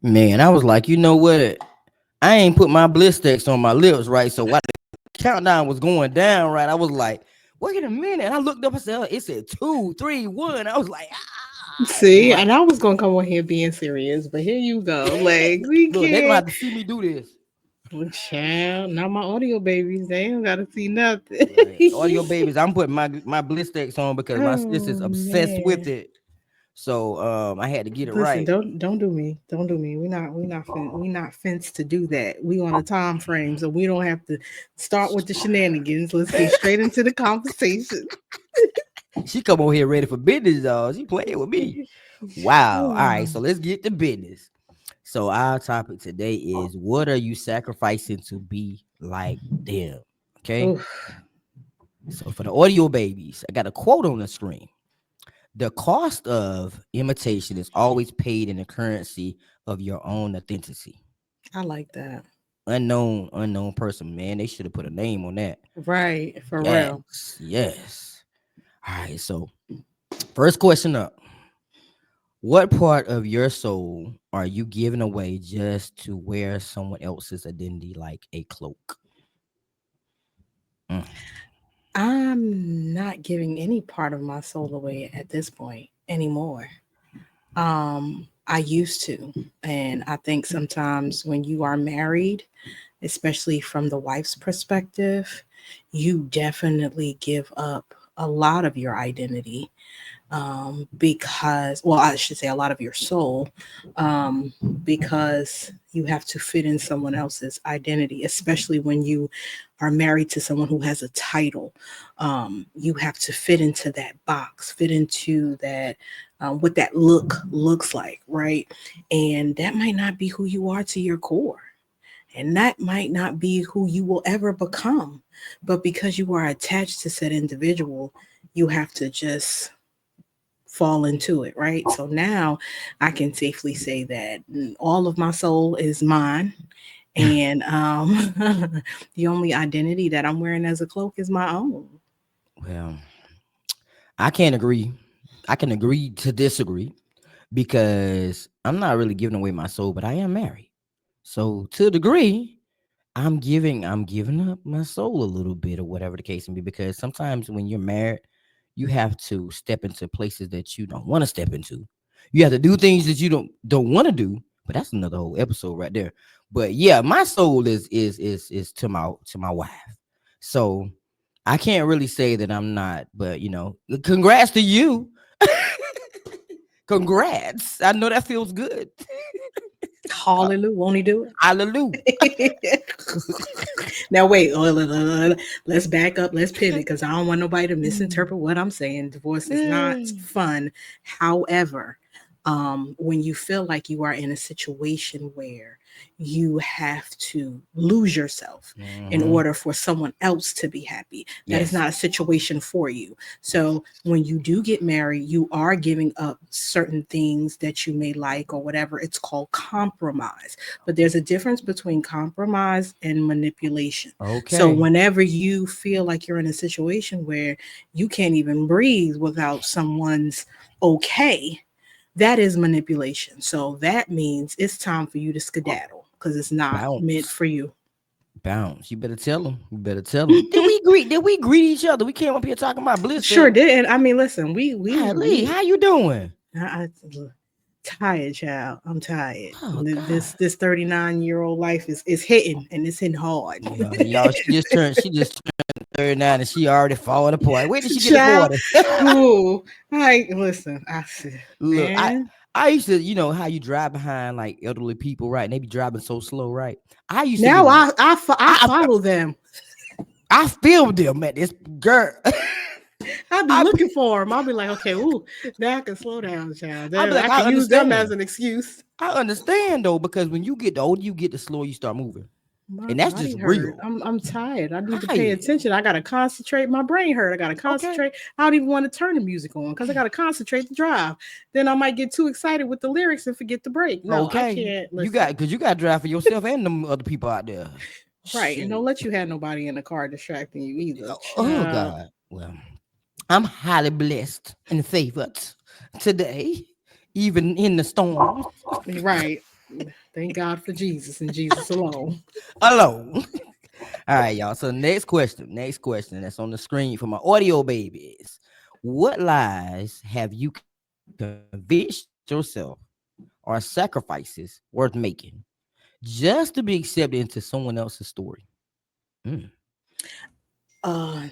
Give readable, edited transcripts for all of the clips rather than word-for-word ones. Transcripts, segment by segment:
Man, I was like, you know what? I ain't put my bliss sticks on my lips, right? So while the countdown was going down, right, I was like, wait a minute. And I looked up, I said, oh, it said 2, 3, 1. I was like, See, right. and I was gonna come on here being serious, but here you go. Like we Look, they're gonna can't. have to see me do this. Child, not my audio babies. They don't gotta see nothing. Right. Audio babies, I'm putting my bliss sticks on because my Oh sister's obsessed with man. it. So I had to get it Listen, right. don't do me. Don't do me. We not fenced to do that. We on a time frame, so we don't have to start with the shenanigans. Let's get straight into the conversation. She come over here ready for business, y'all. She playing with me. Wow. All right, so let's get to business. So our topic today is what are you sacrificing to be like them? Okay. Oof. So for the audio babies, I got a quote on the screen. The cost of imitation is always paid in the currency of your own authenticity. I like that. Unknown person, man. They should have put a name on that. Right, for real. Yes, yes. All right. So first question up. What part of your soul are you giving away just to wear someone else's identity like a cloak? Mm. I'm not giving any part of my soul away at this point anymore. I used to, and I think sometimes when you are married, especially from the wife's perspective, you definitely give up a lot of your identity, because, well, I should say a lot of your soul, um, because you have to fit in someone else's identity, especially when you are married to someone who has a title. You have to fit into that box, fit into that, what that looks like, right? And that might not be who you are to your core. And that might not be who you will ever become. But because you are attached to said individual, you have to just fall into it, right? So now I can safely say that all of my soul is mine. And the only identity that I'm wearing as a cloak is my own. Well, I can't agree. I can agree to disagree because I'm not really giving away my soul, but I am married. So to a degree, I'm giving up my soul a little bit or whatever the case may be because sometimes when you're married, you have to step into places that you don't want to step into. You have to do things that you don't want to do, but that's another whole episode right there. But yeah, my soul is to my wife. So I can't really say that I'm not, but congrats to you. Congrats. I know that feels good. Hallelujah. Won't he do Hallelujah. it? Now, wait. Let's back up. Let's pivot because I don't want nobody to misinterpret what I'm saying. Divorce is not fun. However, when you feel like you are in a situation where you have to lose yourself in Mhm. order for someone else to be happy, that is Yes. not a situation for you. Yes. So when you do get married, you are giving up certain things that you may like or whatever. It's called compromise. But there's a difference between compromise and manipulation. So Okay. whenever you feel like you're in a situation where you can't even breathe without someone's okay, that is manipulation. So that means it's time for you to skedaddle because it's not meant Bounce. for you. Bounce. You better tell them. You better tell them. Did we greet each other? We came up here talking about bliss Sure thing. did. And I mean, listen, Hi, Lee. How you doing? I, tired, child. I'm tired. Oh God. This 39-year-old life is hitting and it's hitting hard. Y'all, she just turned 39 and she already falling apart. Where did she get the Child, 40? who? I listen. I said, Look, I man. I used to, how you drive behind like elderly people, right? And they be driving so slow, right? I used to be Now like, I I follow them. I filmed them at this girl. I'll be I looking be, for them. I'll be like, okay, ooh, now I can slow down, child. I be Then like, I I can use them as understand. an excuse. I understand though, because when you get the older you get, the slower you start moving. My And that's body just hurt. real. I'm tired. I need to pay Right. attention. I gotta concentrate. My brain hurt. I gotta Okay. concentrate. I don't even want to turn the music on because I gotta concentrate to drive. Then I might get too excited with the lyrics and forget the break. No, I Okay. can't You got listen. because you got to drive for yourself and them other people out there. Right, and don't Shit. let you have nobody in the car distracting you either. Oh Child. God. Well, I'm highly blessed and favored today, even in the storms. Right. Thank God for Jesus and Jesus alone. Alone. All right, y'all. So next question that's on the screen for my audio babies. What lies have you convinced yourself are sacrifices worth making just to be accepted into someone else's story? Mm.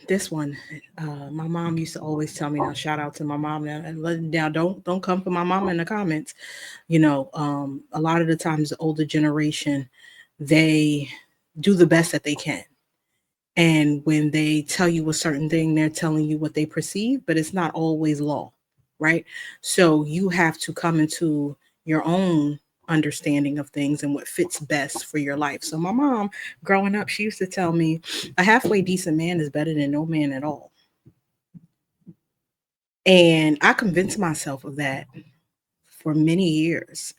This one, my mom used to always tell me. Now, shout out to my mom. Now, don't come for my mama in the comments. A lot of the times, the older generation, they do the best that they can, and when they tell you a certain thing, they're telling you what they perceive, but it's not always law, right? So you have to come into your own understanding of things and what fits best for your life. So my mom, growing up, she used to tell me a halfway decent man is better than no man at all. And I convinced myself of that for many years.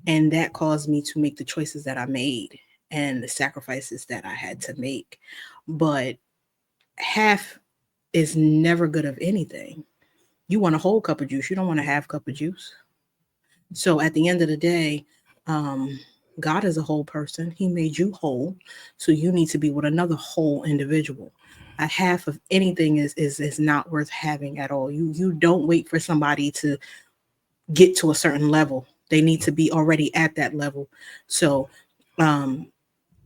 And that caused me to make the choices that I made and the sacrifices that I had to make. But half is never good of anything. You want a whole cup of juice, you don't want a half cup of juice. So at the end of the day, um, God is a whole person. He made you whole. So you need to be with another whole individual. A half of anything is not worth having at all. You don't wait for somebody to get to a certain level. They need to be already at that level. So um,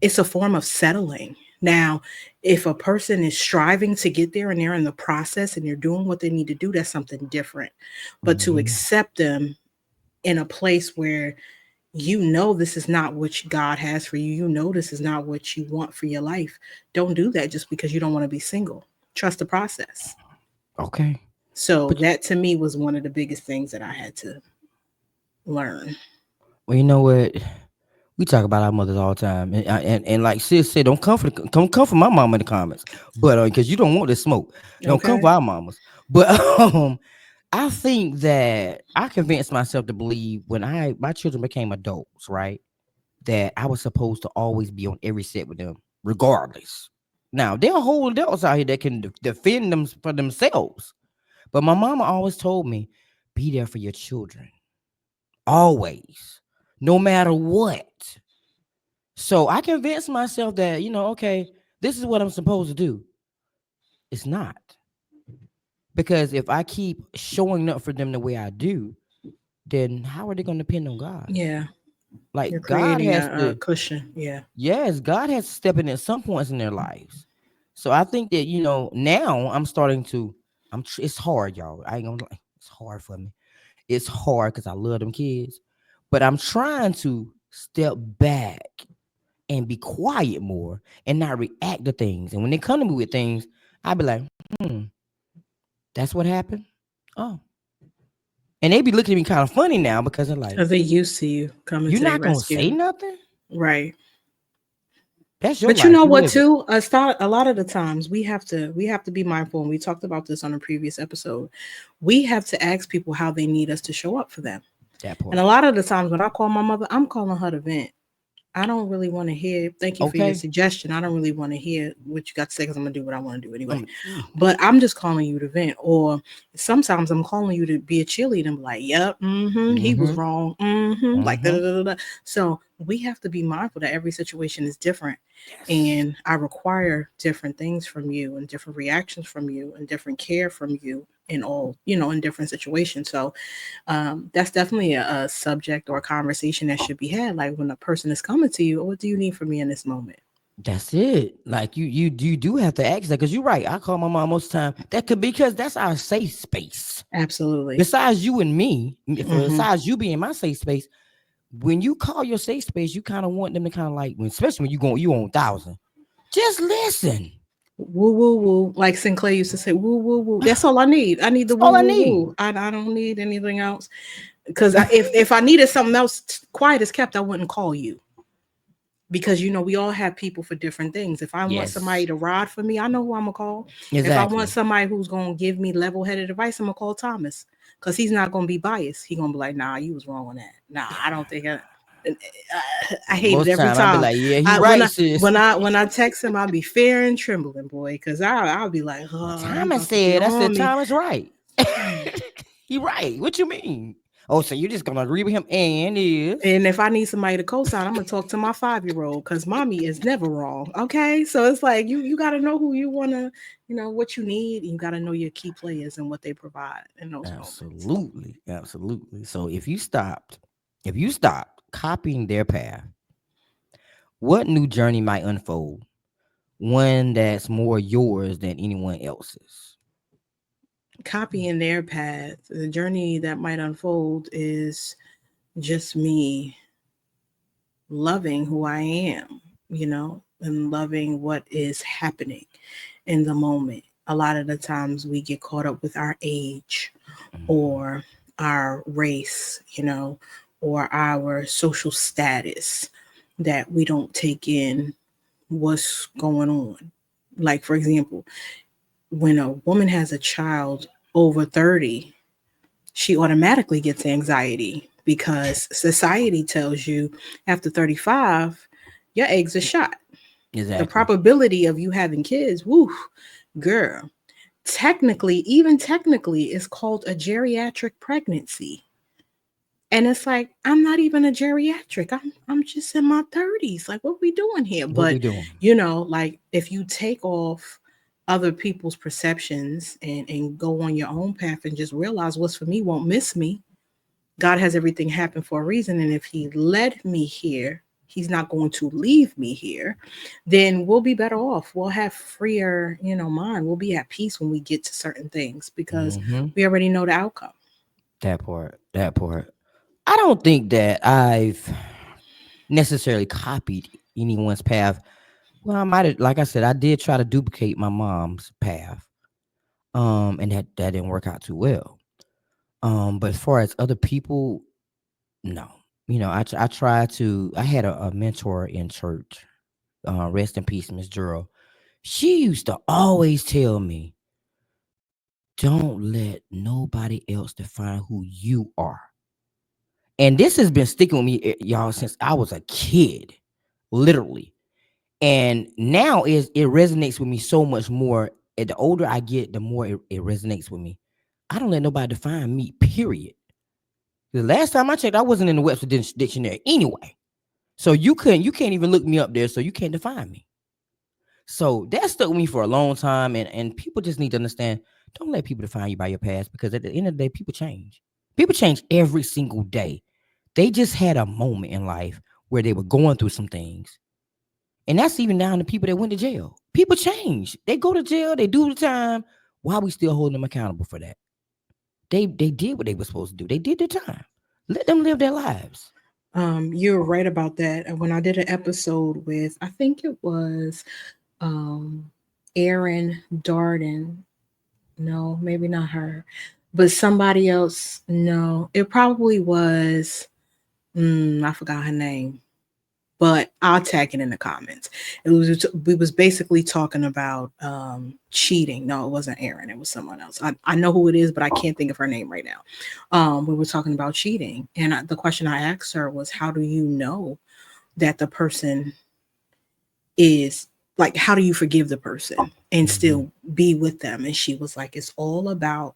it's a form of settling. Now, if a person is striving to get there and they're in the process and they're doing what they need to do, that's something different. But to Mhm. accept them in a place where you know this is not what God has for you, you know this is not what you want for your life, don't do that just because you don't want to be single. Trust the process. Okay. So But that to me was one of the biggest things that I had to learn. well, you know what? We talk about our mothers all the time, and like sis said, don't come for my mama in the comments, but because you don't want this smoke, don't come for Okay. our mamas. But I think that I convinced myself to believe when my children became adults, right, that I was supposed to always be on every set with them, regardless. Now there are whole adults out here that can defend them for themselves, but my mama always told me, be there for your children, always, no matter what. So I convinced myself that, okay, this is what I'm supposed to do. It's not. Because if I keep showing up for them the way I do, then how are they going to depend on God? Yeah. You're Like God creating has a to, cushion. Yeah. yes, God has to step in at some points in their lives. So I think that, now I'm starting to, it's hard, y'all. I ain't gonna lie. It's hard for me. It's hard because I love them kids, but I'm trying to step back and be quiet more and not react to things. And when they come to me with things, I be like, hmm, that's what happened. Oh. And they be looking at me kind of funny now because they're like, Are they used to you coming you're to their not gonna say rescue? nothing? Right. That's your But you life. know You what live it. too? A lot of the times we have to be mindful, and we talked about this on a previous episode. We have to ask people how they need us to show up for them. That And part. a lot of the times when I call my mother, I'm calling her to vent. I don't really want to hear, thank you for your Okay. suggestion. I don't really want to hear what you got to say because I'm going to do what I want to do anyway. Mm. But I'm just calling you to vent. Or sometimes I'm calling you to be a cheerleader and be like, yep, he was Mm-hmm. wrong. Like, da, Mm-hmm. da, da, da. So we have to be mindful that every situation is different. Yes. And I require different things from you and different reactions from you and different care from you in all, in different situations. So that's definitely a subject or a conversation that should be had. Like when a person is coming to you, what do you need from me in this moment? That's it. Like you do have to ask that because you're right. I call my mom most of the time. That could be because that's our safe space. Absolutely. Besides you and me, Hmm. besides you being my safe space, when you call your safe space, you kind of want them to kind of like, especially when you on 1,000, just listen. Woo woo woo. Like Sinclair used to say, woo woo woo. That's all I need. I need the That's woo all I woo need. woo. I don't need anything else. Because if I needed something else quiet as kept, I wouldn't call you. Because we all have people for different things. If I want somebody Yes, to ride for me, I know who I'm gonna call. If I want exactly. somebody who's gonna give me level-headed advice, I'm gonna call Thomas because he's not gonna be biased. He gonna be like, "Nah, you was wrong on that. Nah, I don't think I hate it Most every time I be time. like, yeah, he I right, sis. when I text him, I'll be fear and trembling, boy, because I'll be like, Well, oh, he Thomas about to get said, I on said, me. Thomas right. He right. What you mean? Oh, so you're just gonna agree with him and is And if I need somebody to co-sign, I'm gonna talk to my 5-year-old because mommy is never wrong. Okay, so it's like you got to know who you want to, what you need. You got to know your key players and what they provide in those moments. absolutely, absolutely. So if you stopped copying their path, what new journey might unfold? One that's more yours than anyone else's. Copying their path, the journey that might unfold is just me loving who I am, and loving what is happening in the moment. A lot of the times we get caught up with our age Mhm. or our race, or our social status that we don't take in what's going on. Like, for example, when a woman has a child over 30, she automatically gets anxiety because society tells you after 35, your eggs are shot. The Exactly. probability of you having kids, woo, girl, even technically, it's called a geriatric pregnancy. And it's like, I'm not even a geriatric. I'm just in my 30s. Like, what we doing here? What But we doing? like if you take off other people's perceptions and go on your own path and just realize what's for me won't miss me. God has everything happen for a reason. And if he led me here, he's not going to leave me here, then we'll be better off. We'll have freer, mind. We'll be at peace when we get to certain things because Hmm. we already know the outcome. That part. That part. I don't think that I've necessarily copied anyone's path. Well, I might have, like I said, I did try to duplicate my mom's path. And that didn't work out too well. But as far as other people, no. I tried to. I had a mentor in church. Rest in peace, Miss Gerald. She used to always tell me, "Don't let nobody else define who you are." And this has been sticking with me, y'all, since I was a kid, literally. And now it resonates with me so much more. And the older I get, the more it resonates with me. I don't let nobody define me. Period. The last time I checked, I wasn't in the Webster dictionary anyway. So you can't even look me up there. So you can't define me. So that stuck with me for a long time. And people just need to understand, don't let people define you by your past, because at the end of the day, people change. People change every single day. They just had a moment in life where they were going through some things. And that's even down to people that went to jail. People change. They go to jail, they do the time. Why are we still holding them accountable for that? They did what they were supposed to do. They did their time. Let them live their lives. You're right about that. And when I did an episode with, I think it was um, Erin Darden. No, maybe not her, but somebody else. No, it probably was. I forgot her name, but I'll tag it in the comments. We was basically talking about cheating. No, it wasn't Erin. It was someone else. I know who it is, but I can't think of her name right now. We were talking about cheating, and the question I asked her was, "How do you know that the person is like? How do you forgive the person and Mm-hmm. still be with them?" And she was like, "It's all about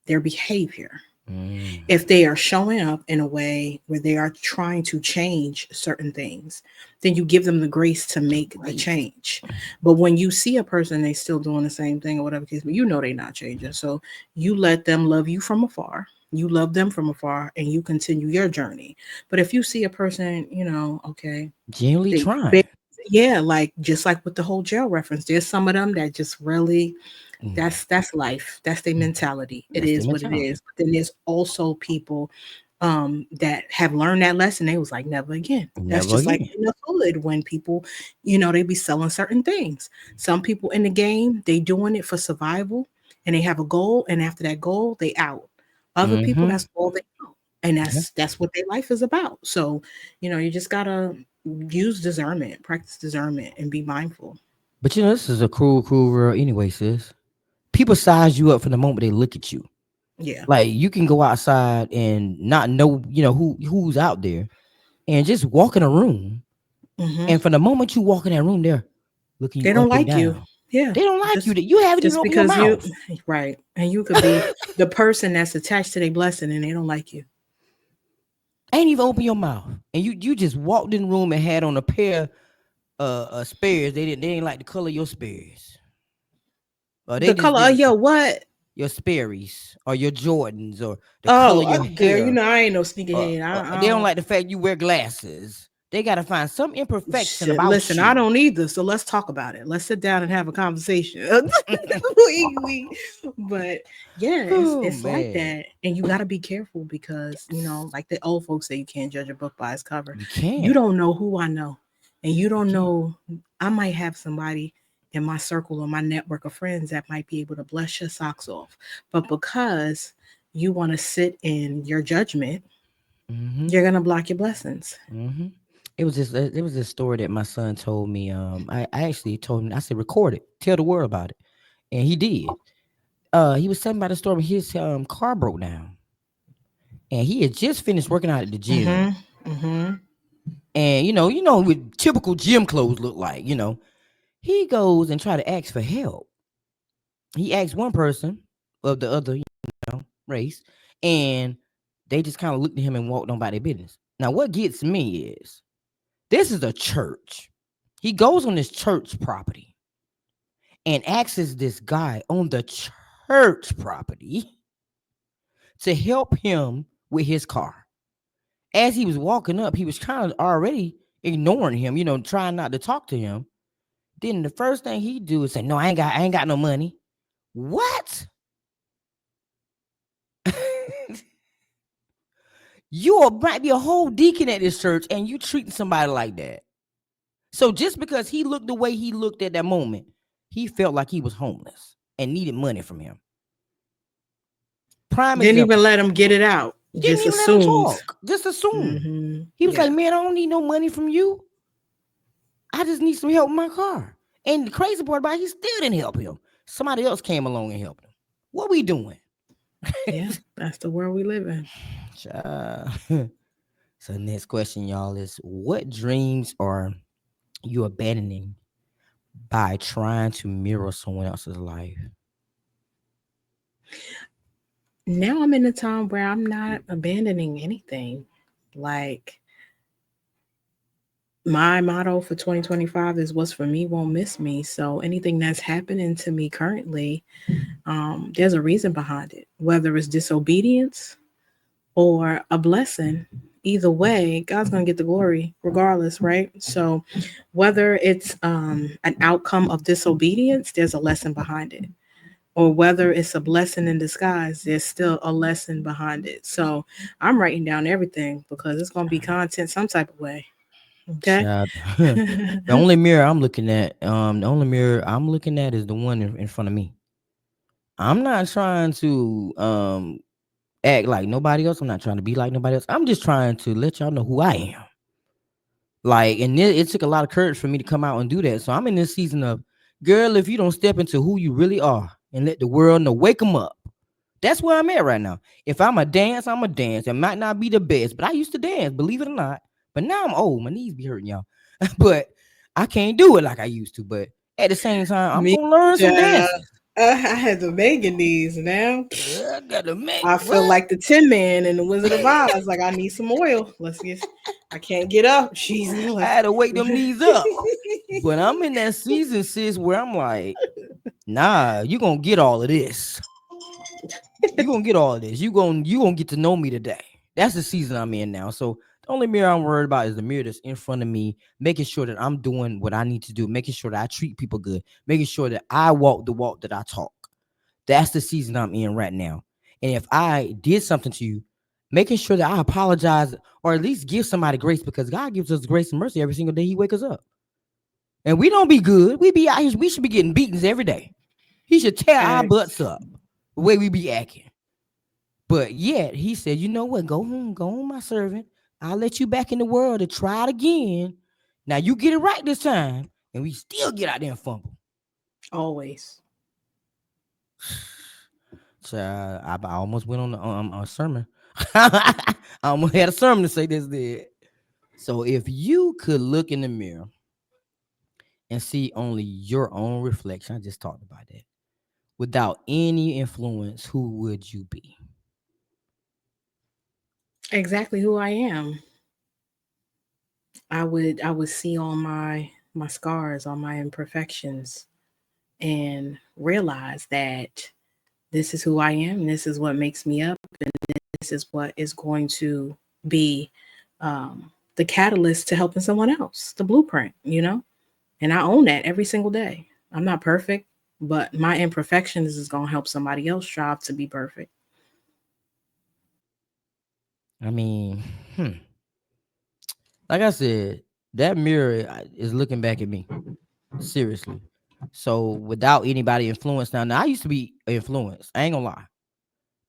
their behavior." Mm. If they are showing up in a way where they are trying to change certain things, then you give them the grace to make the Grace. change. But when you see a person, they still doing the same thing or whatever case, but you know they're not changing. So you let them love you from afar. You love them from afar and you continue your journey. But if you see a person, okay, Genuinely they, trying. yeah, like just like with the whole jail reference, there's some of them that just really Mm. that's life. That's their mentality. It That's the is what it mentality. is. But then there's also people that have learned that lesson. They was like, never again. That's Never just like again. in the hood when people, they be selling certain things. Some people in the game, they doing it for survival and they have a goal, and after that goal, they out. Other people, Mm-hmm. that's all they know. And Yeah. that's what their life is about. So, you just gotta use discernment, practice discernment, and be mindful. But this is a cruel, cruel world anyway, sis. People size you up from the moment they look at you. Yeah. Like you can go outside and not know, who's out there, and just walk in a room. Hmm. And from the moment you walk in that room, they're looking They you don't up and like you. down. Yeah. They don't like you. Just That you haven't even just opened your because you mouth. right. And you could be the person that's attached to their blessing and they don't like you. Ain't even open your mouth, and you just walked in the room and had on a pair spares. They didn't like the color of your spares, or they The just color of didn't your what? your Sperry's or your Jordans or the color Oh, of your girl, you hair. know I ain't no sneakerhead. They I don't don't. like the fact you wear glasses. They got to find some imperfection Shit, about listen, I you. don't either. So let's talk about it. Let's sit down and have a conversation. But yeah, Oh it's like man, that, and you got to be careful because yes, like the old folks say, you can't judge a book by its cover. you You can't. don't know who I know, and you You don't can't. know. I might have somebody in my circle or my network of friends that might be able to bless your socks off, but because you want to sit in your judgment, Mm-hmm. you're gonna block your blessings. Mm-hmm. It was this story that my son told me. I actually told him. I said, record it, tell the world about it, and he did. He was telling about the story. His car broke down, and he had just finished working out at the gym. Mm-hmm. Mm-hmm. And what typical gym clothes look like. He goes and try to ask for help. He asked one person of the other, race, and they just kind of looked at him and walked on by their business. Now, what gets me is this is a church. He goes on this church property and asks this guy on the church property to help him with his car. As he was walking up, he was kind of already ignoring him, trying not to talk to him. Then the first thing he do is say, "No, I ain't got no money." What? Might be a whole deacon at this church, and you treating somebody like that. So just because he looked the way he looked at that moment, he felt like he was homeless and needed money from him. Prime Didn't even example. let him get it out. Didn't Just even let him assumed. talk. Just assume. Mm-hmm. He was Yeah. like, "Man, I don't need no money from you. I just need some help with my car." And the crazy part about it, he still didn't help him. Somebody else came along and helped him. What we doing? Yeah. That's the world we live in. Child. So next question, y'all, is what dreams are you abandoning by trying to mirror someone else's life? Now I'm in a time where I'm not abandoning anything. Like my motto for 2025 is what's for me won't miss me. So anything that's happening to me currently, there's a reason behind it, whether it's disobedience or a blessing. Either way, God's going to get the glory regardless, right? So whether it's an outcome of disobedience, there's a lesson behind it. Or whether it's a blessing in disguise, there's still a lesson behind it. So I'm writing down everything because it's going to be content some type of way. Okay. Child. The only mirror I'm looking at is the one in front of me. I'm not trying to act like nobody else. I'm not trying to be like nobody else. I'm just trying to let y'all know who I am. Like, and it took a lot of courage for me to come out and do that. So I'm in this season of, girl, if you don't step into who you really are and let the world know, wake them up. That's where I'm at right now. If I'm a dance, I'm a dance. It might not be the best, but I used to dance, believe it or not. But now I'm old. My knees be hurting, y'all. But I can't do it like I used to. But at the same time, I'm Me, gonna learn some child. dances. I had the Megan knees now. I gotta make I feel what? like the Tin Man and the Wizard of Oz. Like I need some oil. Let's get. I can't get up. Jesus. I had to wake them knees up. But I'm in that season, sis, where I'm like, nah, you gonna get all of this. You gonna get all of this. You gonna get to know me today. That's the season I'm in now. So the only mirror I'm worried about is the mirror that's in front of me, making sure that I'm doing what I need to do, making sure that I treat people good, making sure that I walk the walk that I talk. That's the season I'm in right now. And if I did something to you, making sure that I apologize or at least give somebody grace because God gives us grace and mercy every single day He wakes us up. And we don't be good. We be out here, we should be getting beatings every day. He should tear our Facts. butts up the way we be acting. But yet he said, you know what? Go home, my servant. I'll let you back in the world to try it again. Now you get it right this time, and we still get out there and fumble. Always. So I almost went on a sermon. I almost had a sermon to say this. There. So if you could look in the mirror and see only your own reflection, I just talked about that, without any influence, who would you be? exactly who I am. I would see all my scars, all my imperfections, and realize that this is who I am. This is what makes me up, and this is what is going to be um, the catalyst to helping someone else, the blueprint, And I own that every single day. I'm not perfect, but my imperfections is going to help somebody else strive to be perfect. I mean, like I said, that mirror is looking back at me. Seriously. So without anybody influenced now I used to be influenced. I ain't gonna lie.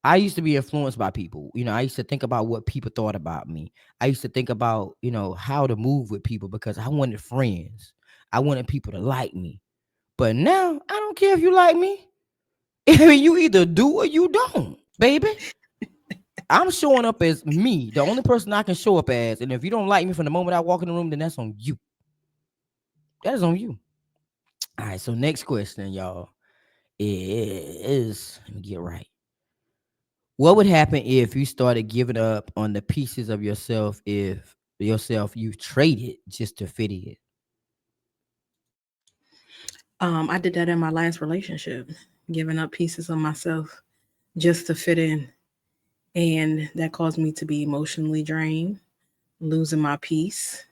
I used to be influenced by people. I used to think about what people thought about me. I used to think about, how to move with people because I wanted friends. I wanted people to like me. But now I don't care if you like me. I mean, you either do or you don't, baby. I'm showing up as me, the only person I can show up as. And if you don't like me from the moment I walk in the room, then that's on you. That is on you. All right. So next question, y'all, is let me get right. What would happen if you started giving up on the pieces of yourself if you traded just to fit in? I did that in my last relationship, giving up pieces of myself just to fit in. And that caused me to be emotionally drained, losing my peace,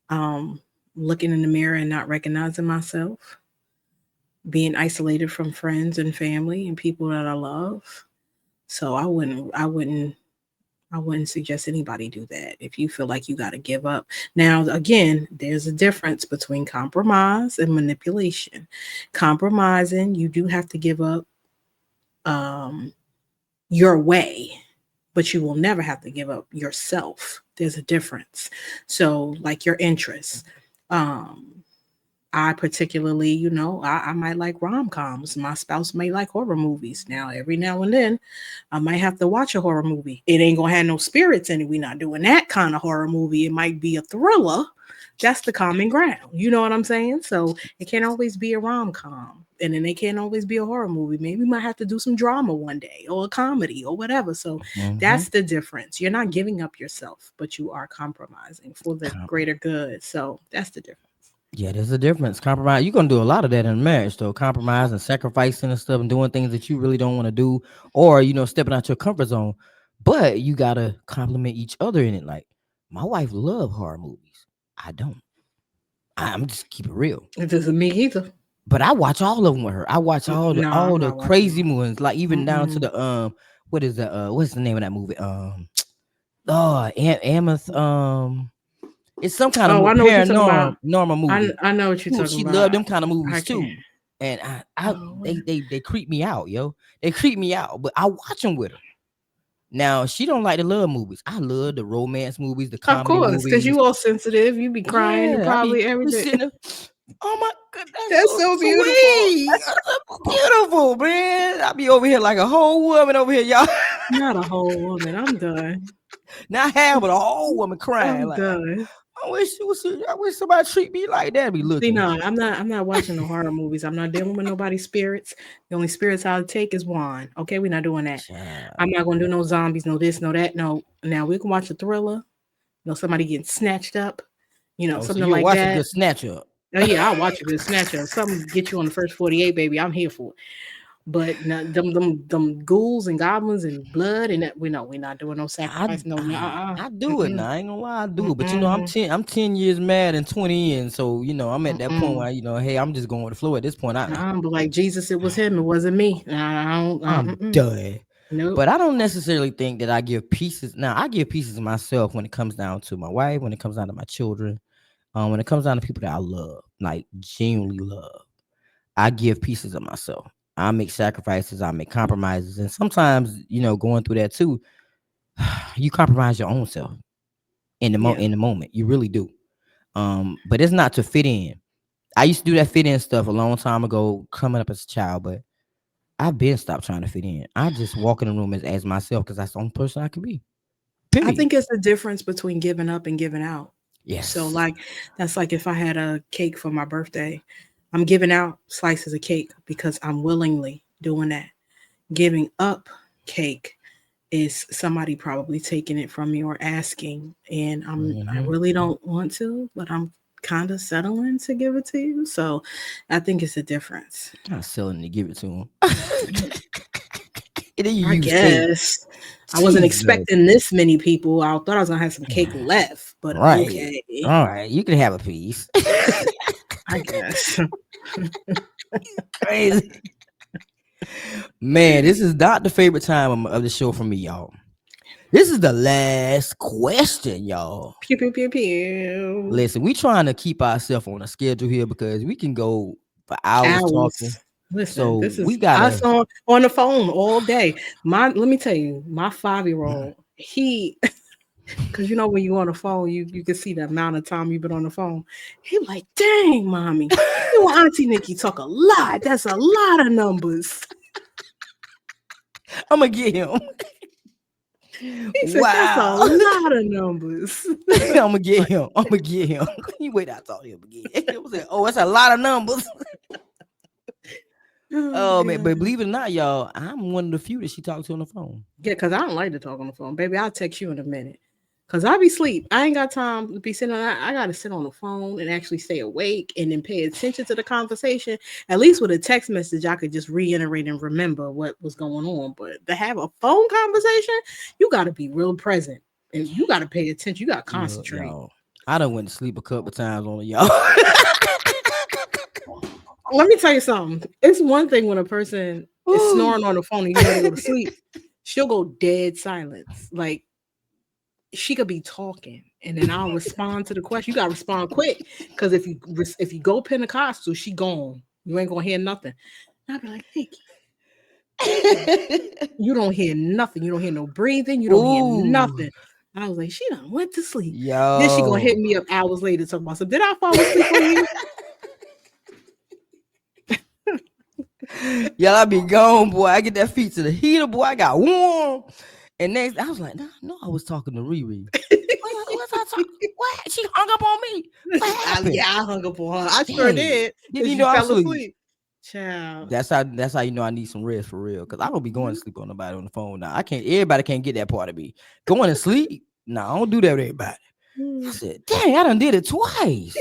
um, looking in the mirror and not recognizing myself, being isolated from friends and family and people that I love. So I wouldn't suggest anybody do that if you feel like you got to give up. Now, again, there's a difference between compromise and manipulation. Compromising, you do have to give up um, your way, but you will never have to give up yourself. There's a difference. So, like your interests. Um, I particularly, I might like rom coms. My spouse may like horror movies. Every now and then, I might have to watch a horror movie. It ain't gonna have no spirits in it. We're not doing that kind of horror movie. It might be a thriller. That's the common ground. You know what I'm saying? So it can't always be a rom com. And then it can't always be a horror movie. Maybe we might have to do some drama one day or a comedy or whatever. So Mm-hmm. that's the difference. You're not giving up yourself, but you are compromising for the greater good. So that's the difference. Yeah, there's a difference. Compromise. You're gonna do a lot of that in marriage, though. Compromise and sacrificing and stuff, and doing things that you really don't want to do, or stepping out your comfort zone. But you gotta compliment each other in it. Like my wife love horror movies. I don't. I'm just keep it real. It doesn't me either. But I watch all of them with her. I watch all the No, all I'm the not watching crazy them. movies, like even down to Mm-mm. the what is that? What's the name of that movie? Oh, Ameth. It's some kind of Oh, I know what you're talking about. paranormal I movie. I know what you're Ooh, talking she about. loved them kind of I movies can't. too, and I Oh, they creep me out, yo. They creep me out, but I watch them with her. Now she don't like the love movies. I love the romance movies, the of comedy course, because movies. you all sensitive. You be crying and Yeah, probably I be everything. sitting there. Oh my god, that's That's so so beautiful. sweet. That's so beautiful, man. I be over here like a whole woman over here, y'all. Not a whole woman. I'm done. Not half, but a whole woman crying. I'm Like done. I wish somebody treat me like that. Be See, looking. no, I'm not watching no horror movies. I'm not dealing with nobody's spirits. The only spirits I'll take is one. Okay, we're not doing that. I'm Child. not gonna do no zombies, no this, no that. No. Now we can watch a thriller. Somebody getting snatched up. Oh, so Something you'll like watch a that. good snatch up. Oh yeah, I'll watch a good snatch up. Something get you on the first 48, baby. I'm here for it. But no, them ghouls and goblins and blood and that we're not doing no I sacrifice. No, no, I do it now. I ain't gonna lie, I do it. But mm-mm, I'm 10 years mad and 20 in. So I'm at that point mm-mm. where hey, I'm just going with the flow at this point. But like Jesus, it was him. It wasn't me. I don't. I'm Mm-mm. done. Nope. But I don't necessarily think that I give pieces. Now I give pieces of myself when it comes down to my wife, when it comes down to my children, when it comes down to people that I love, like genuinely love. I give pieces of myself. I make sacrifices. I make compromises, and sometimes going through that too, you compromise your own self in Yeah. in the moment. You really do. But it's not to fit in. I used to do that fit in stuff a long time ago, coming up as a child, but I've been stopped trying to fit in. I just walk in the room as myself because that's the only person I can be. I Period. think it's the difference between giving up and giving out. So Yes. like that's like if I had a cake for my birthday, I'm giving out slices of cake because I'm willingly doing that. Giving up cake is somebody probably taking it from me or asking, and I Hmm. really don't want to, but I'm kind of settling to give it to you. So I think it's a difference. Not selling to give it to him. And then you I use cake. guess I wasn't Jesus. expecting this many people. I thought I was gonna have some cake left, but Right. okay. All right. You can have a piece. I guess. Crazy. Man, this is not the favorite time of the show for me, y'all. This is the last question, y'all. Pew pew pew pew. Listen, we trying to keep ourselves on a schedule here because we can go for hours talking. Hours. Listen, So this we is gotta. us on the phone all day. Let me tell you, my 5-year-old, he, because when you on the phone, you can see the amount of time you've been on the phone. He like, dang, mommy, you and Auntie Nikki talk a lot. That's a lot of numbers. I'm gonna get him. He said, that's a Wow. lot of numbers. I'm gonna get him. I'm gonna get him. You wait, I talk to him again. It was like, oh, that's a lot of numbers. Oh, Oh man, but God. believe it or not, y'all, I'm one of the few that she talked to on the phone. Yeah, because I don't like to talk on the phone. Baby, I'll text you in a minute. Because I be sleep. I ain't got time to be sitting on I got to sit on the phone and actually stay awake and then pay attention to the conversation. At least with a text message, I could just reiterate and remember what was going on. But to have a phone conversation, you got to be real present. And you got to pay attention. You got to Look, concentrate. y'all, I done went to sleep a couple times on it, y'all. Let me tell you something. It's one thing when a person is Ooh. snoring on the phone and they go to sleep. She'll go dead silence. Like she could be talking and then I'll respond to the question. You gotta respond quick because if you go Pentecostal, she gone. You ain't gonna hear nothing. And I'll be like, Nikki, you don't hear nothing. You don't hear no breathing. You don't hear Ooh, nothing. I was like, she done went to sleep. Then she gonna hit yo. me up hours later talking about something. Did I fall asleep on you? Y'all, I be gone, boy. I get that feet to the heater, boy. I got warm. And next, I was like, nah, no, I was talking to Riri. What's I talking? What? She hung up on me. What happened? Yeah, I hung up on her. I sure Dang. did Didn't because you you know I was fell asleep? asleep. Child. That's how you know I need some rest for real. Cause I don't be going to sleep on nobody on the phone now. I can't everybody can't get that part of me. Going to sleep? No, I don't do that with everybody. I Mm. said, dang, I done did it twice.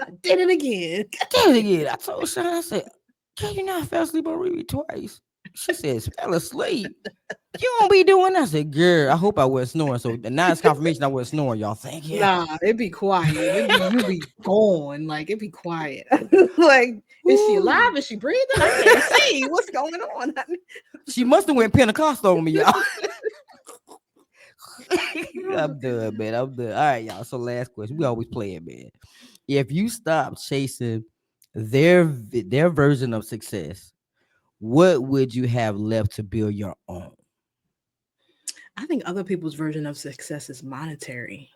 I did it again. I did it again. I told Sean, I said, can you not fell asleep on Riri twice? She said, fell asleep. You don't be doing that. I said, girl, I hope I wasn't snoring. So now it's confirmation I wasn't snoring, y'all. Thank you. Nah, it be quiet. It be you be gone. Like it be quiet. Like, is she alive? Woo. Is she breathing? I can't see. What's going on? She must have went Pentecostal on me, y'all. I'm done, man. I'm done. All right, y'all. So last question. We always play it, man. If you stop chasing their version of success, what would you have left to build your own? I think other people's version of success is monetary,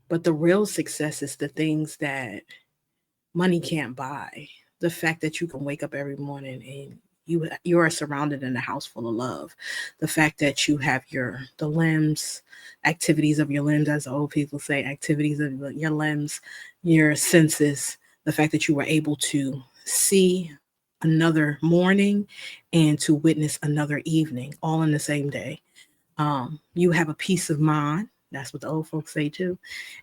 but the real success is the things that money can't buy. The fact that you can wake up every morning and you are surrounded in a house full of love. The fact that you have the limbs, activities of your limbs, as the old people say, activities of your limbs, your senses. The fact that you were able to see another morning and to witness another evening, all in the same day. You have a peace of mind. That's what the old folks say too,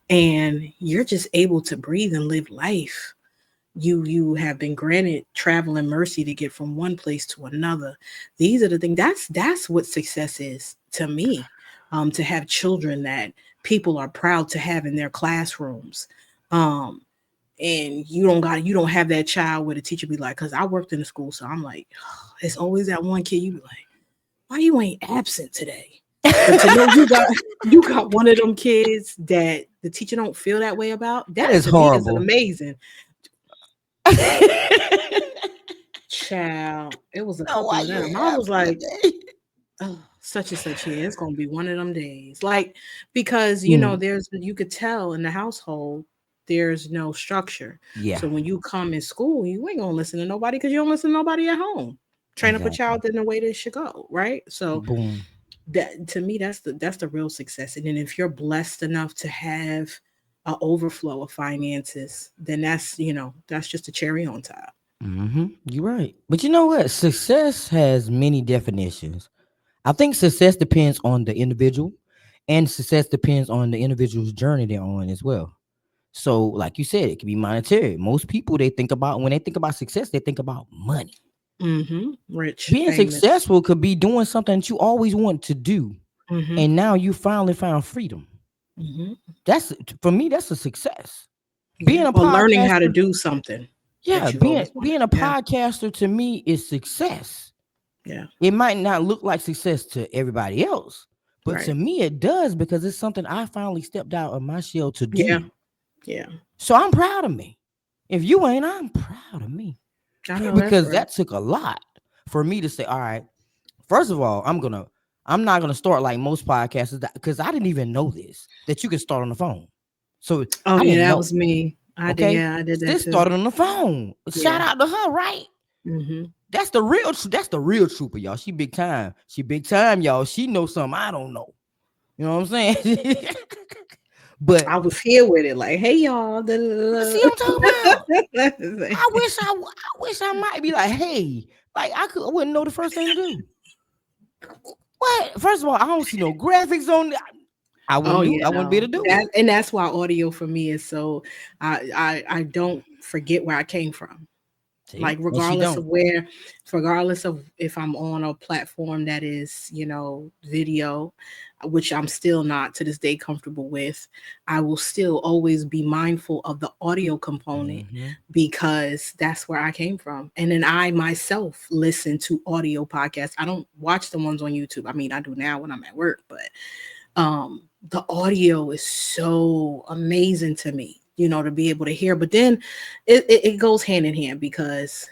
and you're just able to breathe and live life. You have been granted travel and mercy to get from one place to another. These are the things. That's what success is to me. To have children that people are proud to have in their classrooms. Um, and you don't have that child where the teacher be like, because I worked in the school, so I'm like, it's always that one kid you be like, why you ain't absent today? But to know you got one of them kids that the teacher don't feel that way about, That that is to me is an horrible. amazing child. It was a No, couple why of you them. ain't I was absent like, today? oh, such and such here. It's gonna be one of them days. Like, because Mm, you could tell in the household there's no structure. yeah, So when you come in school, you ain't gonna listen to nobody because you don't listen to nobody at home. Train up a exactly. child in the way they should go, right? So Boom. that to me that's the real success. And then if you're blessed enough to have an overflow of finances, then that's just a cherry on top. You're right. But you know what? Success has many definitions. I think success depends on the individual, and success depends on the individual's journey they're on as well. So, like you said, it can be monetary. Most people they think about when they think about success, they think about money. Mm-hmm. Rich, Being famous. successful could be doing something that you always want to do, Mm-hmm. and now you finally found freedom. Mm-hmm. That's for me. That's a success. Being Yeah. a Or learning how to podcaster, do something yeah, that you've being always wanted. being a Yeah. podcaster to me is success. Yeah. It might not look like success to everybody else, but to Right. me it does because it's something I finally stepped out of my shell to Yeah. do. Yeah. So I'm proud of me. If you ain't, I'm proud of me I know that's because right. that took a lot for me to say, all right, first of all, I'm not gonna start like most podcasters because I didn't even know this that you can start on the phone. So Oh I yeah, didn't that know. was me. I did. Okay, Yeah, I did that sis too. started on the phone. Shout Yeah. out to her, right? Mm-hmm. That's the real trooper, y'all. She big time. She big time, y'all. She knows something I don't know. You know what I'm saying? But I was here with it, like, hey y'all. Da, see da, what I'm talking about. da. I wish I might be like, hey, like I wouldn't know the first thing to do. What? First of all, I don't see no graphics on it. Oh yeah, I wouldn't be able no. to do it. That's why audio for me is so I don't forget where I came from. See? Like And she don't. regardless of if I'm on a platform that is, video, which I'm still not to this day comfortable with, I will still always be mindful of the audio component Mm-hmm. because that's where I came from. And then I myself listen to audio podcasts. I don't watch the ones on YouTube. I mean, I do now when I'm at work, but the audio is so amazing to me, to be able to hear. But then it goes hand in hand because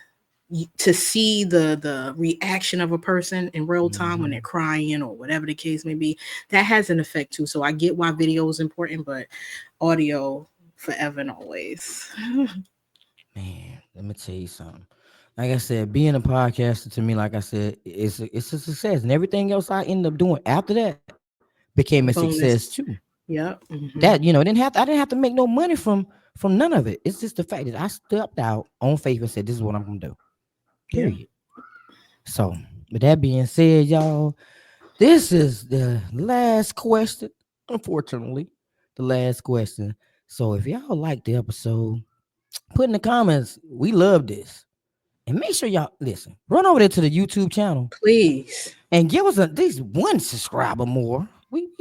to see the reaction of a person in real time when they're Mm-hmm. crying or whatever the case may be, that has an effect too. So I get why video is important, but audio forever and always. Man, let me tell you something. Like I said, being a podcaster to me, like I said, it's a success. And everything else I ended up doing after that became a success Bonus. too. Yep. That I didn't have to make no money from none of it. It's just the fact that I stepped out on faith and said, this is what I'm gonna do. Yeah. Period. So with that being said, y'all, this is the last question. Unfortunately, the last question. So if y'all like the episode, put in the comments. We love this. And make sure y'all listen. Run over there to the YouTube channel Please. and give us at least one subscriber more. We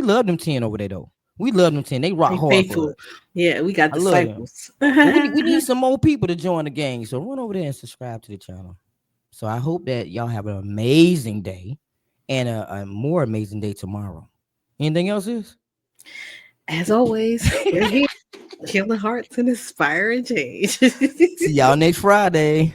love them 10 over there though. We love them 10. They rock They hard for faithful. us. Yeah, we got I love them. disciples. But we need some more people to join the gang. So run over there and subscribe to the channel. So I hope that y'all have an amazing day and a more amazing day tomorrow. Anything else is? As always, we're here, healing hearts and inspiring change. See y'all next Friday.